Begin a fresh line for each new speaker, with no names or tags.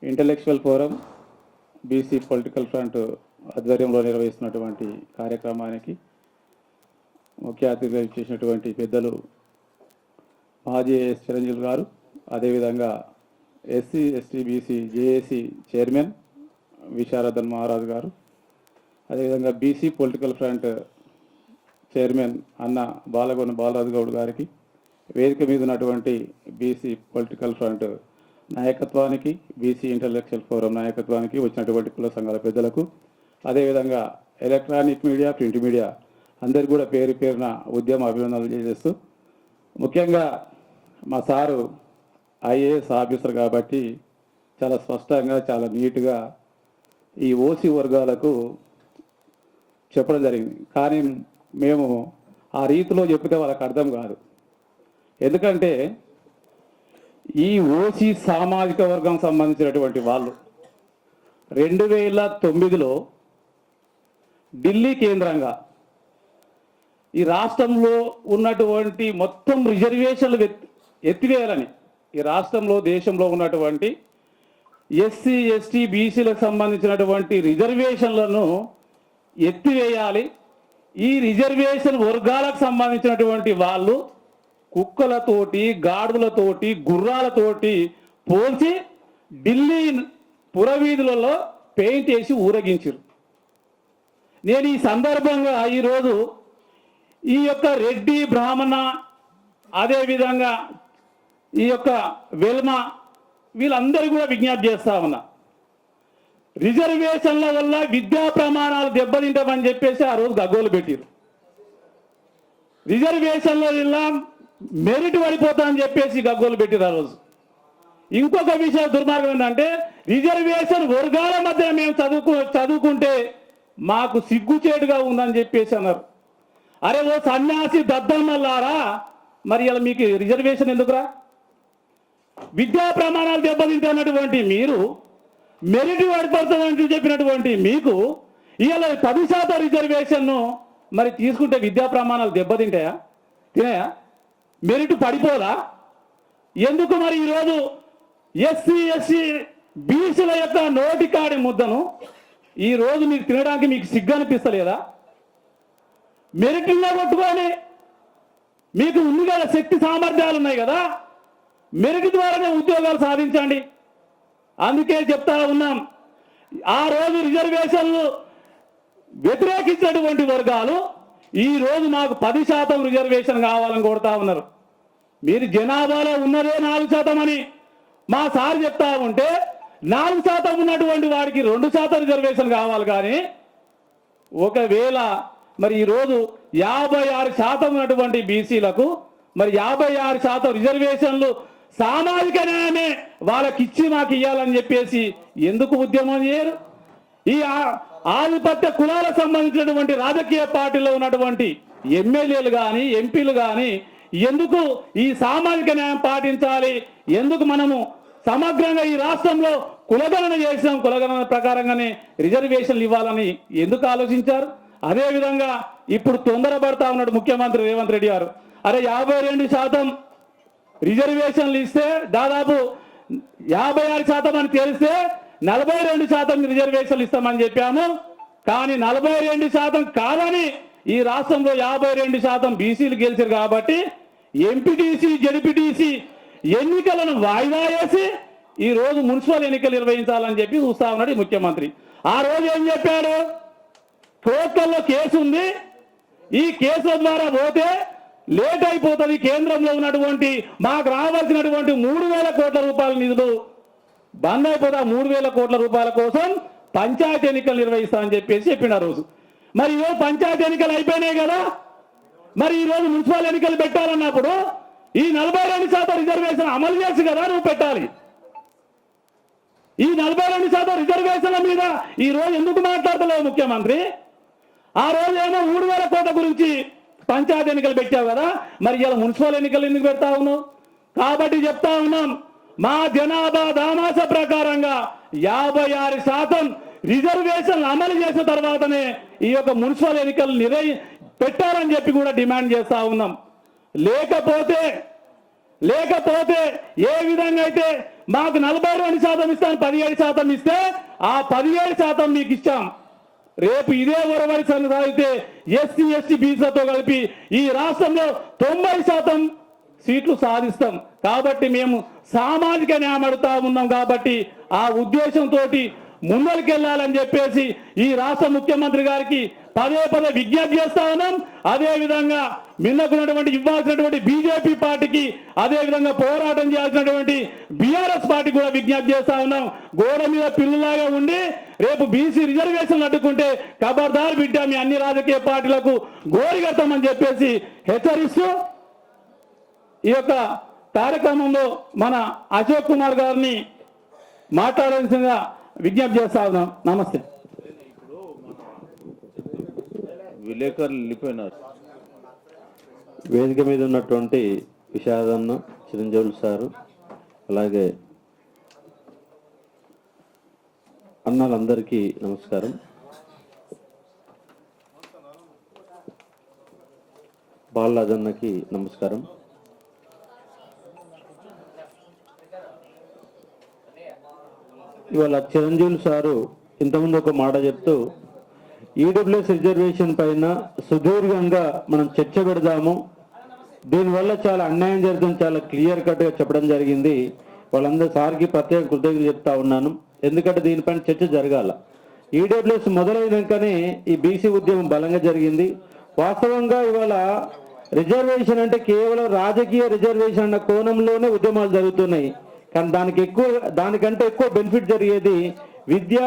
Intellectual forum BC political front ఆధ్వర్యంలో నిర్వహిస్తున్నటువంటి కార్యక్రమానికి ముఖ్య అతిథిగా చేసినటువంటి పెద్దలు మాజీ ఎస్ చిరంజీవి గారు, అదేవిధంగా SC ST BC JAC chairman Visharadan Maharaj గారు, అదేవిధంగా బీసీ పొలిటికల్ ఫ్రంట్ చైర్మన్ అన్న బాలగొండ బాలరాజు గౌడ్ గారికి, వేదిక మీద ఉన్నటువంటి బీసీ పొలిటికల్ ఫ్రంట్ నాయకత్వానికి, బీసీ ఇంటలెక్చువల్ ఫోరం నాయకత్వానికి, వచ్చినటువంటి కుల సంఘాల పెద్దలకు, అదేవిధంగా ఎలక్ట్రానిక్ మీడియా, ప్రింట్ మీడియా అందరికీ కూడా పేరు పేరున ఉద్యమ అభినందనలు చేసేస్తూ, ముఖ్యంగా మా సారు ఐఏఎస్ ఆఫీసర్ కాబట్టి చాలా స్పష్టంగా, చాలా నీట్గా ఈ ఓసీ వర్గాలకు చెప్పడం జరిగింది. కానీ మేము ఆ రీతిలో చెప్తే వాళ్ళకి అర్థం కాదు. ఎందుకంటే ఈ ఓసీ సామాజిక వర్గం సంబంధించినటువంటి వాళ్ళు 2009లో ఢిల్లీ కేంద్రంగా ఈ రాష్ట్రంలో ఉన్నటువంటి మొత్తం రిజర్వేషన్లు ఎత్తివేయాలని, ఈ రాష్ట్రంలో దేశంలో ఉన్నటువంటి ఎస్సీ ఎస్టీ బీసీలకు సంబంధించినటువంటి రిజర్వేషన్లను ఎత్తివేయాలి. ఈ రిజర్వేషన్ వర్గాలకు సంబంధించినటువంటి వాళ్ళు కుక్కలతోటి, గాడిదలతోటి, గుర్రాలతోటి పోల్చి ఢిల్లీ పురవీధులలో పెయింట్ వేసి ఊరేగించారు. నేను ఈ సందర్భంగా ఈరోజు ఈ యొక్క రెడ్డి బ్రాహ్మణ, అదేవిధంగా ఈ యొక్క వెల్మ వీళ్ళందరూ కూడా విజ్ఞప్తి చేస్తా ఉన్నా, రిజర్వేషన్ల వల్ల విద్యా ప్రమాణాలు దెబ్బతింటామని చెప్పేసి ఆ రోజు గగ్గోలు పెట్టారు. రిజర్వేషన్ల వల్ల మెరిట్ పడిపోతా అని చెప్పేసి గగ్గోలు పెట్టారు ఆ రోజు. ఇంకొక విషయం దుర్మార్గం ఏంటంటే, రిజర్వేషన్ వర్గాల మధ్య మేము చదువుకుంటే మాకు సిగ్గుచేటుగా ఉందని చెప్పేసి అన్నారు. అరే ఓ సన్యాసి దద్దమ్మలారా, మరి ఇలా మీకు రిజర్వేషన్ ఎందుకురా? విద్యా ప్రమాణాలు దెబ్బతింటున్నటువంటి మీరు, మెరిట్ పడిపోతుందని చెప్పినటువంటి మీకు ఇవాళ 10% రిజర్వేషన్ను మరి తీసుకుంటే విద్యా ప్రమాణాలు దెబ్బతింటాయా? తినాయా? మెరిట్ పడిపోదా? ఎందుకు మరి ఈరోజు ఎస్సీ ఎస్సీ బీసీల యొక్క నోటికాడి ముద్దను ఈరోజు మీకు తినడానికి మీకు సిగ్గు అనిపిస్తలేదా? మెరిట్లో కొట్టుకొని మీకు ఉంది కదా, శక్తి సామర్థ్యాలు ఉన్నాయి కదా, మెరిట్ ద్వారానే ఉద్యోగాలు సాధించండి. అందుకే చెప్తా ఉన్నాం, ఆ రోజు రిజర్వేషన్లు వ్యతిరేకించినటువంటి వర్గాలు ఈ రోజు మాకు 10% రిజర్వేషన్ కావాలని కోరుతా ఉన్నారు. మీరు జనాభాలో ఉన్నదే 4% అని మా సార్ చెప్తా ఉంటే, 4% ఉన్నటువంటి వాడికి 2% రిజర్వేషన్ కావాలి. కానీ ఒకవేళ మరి ఈరోజు 56% ఉన్నటువంటి బీసీలకు మరి 56% రిజర్వేషన్లు సామాజిక న్యాయమే వాళ్ళకిచ్చి మాకు ఇవ్వాలని చెప్పేసి ఎందుకు ఉద్యమం చేయరు? ఈ ఆధిపత్య కులాలకు సంబంధించినటువంటి రాజకీయ పార్టీలో ఉన్నటువంటి ఎమ్మెల్యేలు కానీ, ఎంపీలు కానీ ఎందుకు ఈ సామాజిక న్యాయం పాటించాలి? ఎందుకు మనము సమగ్రంగా ఈ రాష్ట్రంలో కులగణన చేసాం, కులగణన ప్రకారంగానే రిజర్వేషన్లు ఇవ్వాలని ఎందుకు ఆలోచించారు? అదేవిధంగా ఇప్పుడు తొందరపడతా ఉన్నాడు ముఖ్యమంత్రి రేవంత్ రెడ్డి గారు. అరే 52% రిజర్వేషన్లు ఇస్తే దాదాపు 56% అని తెలిస్తే 42% రిజర్వేషన్లు ఇస్తామని చెప్పాము. కానీ 42% కాదని ఈ రాష్ట్రంలో 52% బీసీలు గెలిచారు కాబట్టి ఎంపీటీసీ జెడ్పీటీసీ ఎన్నికలను వాయిదా వేసి ఈ రోజు మున్సిపల్ ఎన్నికలు నిర్వహించాలని చెప్పి చూస్తా ఉన్నాడు ఈ ముఖ్యమంత్రి. ఆ రోజు ఏం చెప్పాడు? కోర్టుల్లో కేసు ఉంది, ఈ కేసుల ద్వారా పోతే లేట్ అయిపోతుంది, కేంద్రంలో ఉన్నటువంటి మాకు రావాల్సినటువంటి 3,000 కోట్ల రూపాయల నిధులు బంద్ అయిపోతా, 3,000 కోట్ల రూపాయల కోసం పంచాయతీ ఎన్నికలు నిర్వహిస్తా అని చెప్పేసి చెప్పిన రోజు. మరి ఈరోజు పంచాయతీ ఎన్నికలు అయిపోయినాయి కదా, మరి ఈరోజు మున్సిపల్ ఎన్నికలు పెట్టాలన్నప్పుడు ఈ 42% రిజర్వేషన్ అమలు చేసి కదా నువ్వు పెట్టాలి. ఈ 42% రిజర్వేషన్ల మీద ఈ రోజు ఎందుకు మాట్లాడతలేవు ముఖ్యమంత్రి? ఆ రోజు ఏమో 3,000 కోట్ల గురించి పంచాయతీ ఎన్నికలు పెట్టావు కదా, మరి ఇలా మున్సిపల్ ఎన్నికలు ఎందుకు పెడతా ఉన్నావు? కాబట్టి చెప్తా ఉన్నాం, మా జనాభా దామాస ప్రకారంగా 56% రిజర్వేషన్లు అమలు చేసిన తర్వాతనే ఈ యొక్క మున్సిపల్ ఎన్నికలు పెట్టాలని చెప్పి కూడా డిమాండ్ చేస్తా ఉన్నాం. లేకపోతే ఏ విధంగా అయితే మాకు 42% ఇస్తాను, 17% ఇస్తే ఆ 17% మీకు ఇచ్చాం. రేపు ఇదే ఒరవడి సాగితే ఎస్సీ ఎస్టీ బీసీలతో కలిపి ఈ రాష్ట్రంలో 90% సీట్లు సాధిస్తాం. కాబట్టి మేము సామాజిక న్యాయం అడుగుతా ఉన్నాం. కాబట్టి ఆ ఉద్దేశంతో ముందరికెళ్ళాలని చెప్పేసి ఈ రాష్ట్ర ముఖ్యమంత్రి గారికి పదే పదే విజ్ఞప్తి చేస్తా ఉన్నాం. అదే విధంగా మిన్నకున్నటువంటి ఇవ్వాల్సినటువంటి బీజేపీ పార్టీకి, అదే విధంగా పోరాటం చేయాల్సినటువంటి బీఆర్ఎస్ పార్టీ కూడా విజ్ఞప్తి చేస్తా ఉన్నాం. గోడ మీద పిల్లలాగా ఉండి రేపు బీసీ రిజర్వేషన్లు అడ్డుకుంటే ఖబర్దార్ బిడ్డ, మీ అన్ని రాజకీయ పార్టీలకు గోరి కడతామని చెప్పేసి హెచ్చరిస్తూ ఈ యొక్క కార్యక్రమంలో మన అశోక్ కుమార్ గారిని మాట్లాడాల్సిందిగా విజ్ఞప్తి చేస్తా ఉన్నాం. నమస్తే.
విలేకరులు వెళ్ళిపోయినారు.
వేదిక మీద ఉన్నటువంటి విషాదన్న, చిరంజీవులు సారు, అలాగే అన్నలందరికీ నమస్కారం. బాలరాజన్నకి నమస్కారం. ఇవాళ చిరంజీవులు సారు ఇంతకుముందు ఒక మాట చెప్తూ ఈడబ్ల్యూఎస్ రిజర్వేషన్ పైన సుదీర్ఘంగా మనం చర్చ పెడదాము, దీనివల్ల చాలా అన్యాయం జరుగుతుంది, చాలా క్లియర్ కట్గా చెప్పడం జరిగింది. వాళ్ళందరూ సార్కి ప్రత్యేక కృతజ్ఞతలు చెప్తా ఉన్నాను. ఎందుకంటే దీనిపైన చర్చ జరగాల. ఈడబ్ల్యూఎస్ మొదలైనాకనే ఈ బీసీ ఉద్యమం బలంగా జరిగింది. వాస్తవంగా ఇవాళ రిజర్వేషన్ అంటే కేవలం రాజకీయ రిజర్వేషన్ అన్న కోణంలోనే ఉద్యమాలు జరుగుతున్నాయి. కానీ దానికంటే ఎక్కువ బెనిఫిట్ జరిగేది విద్య,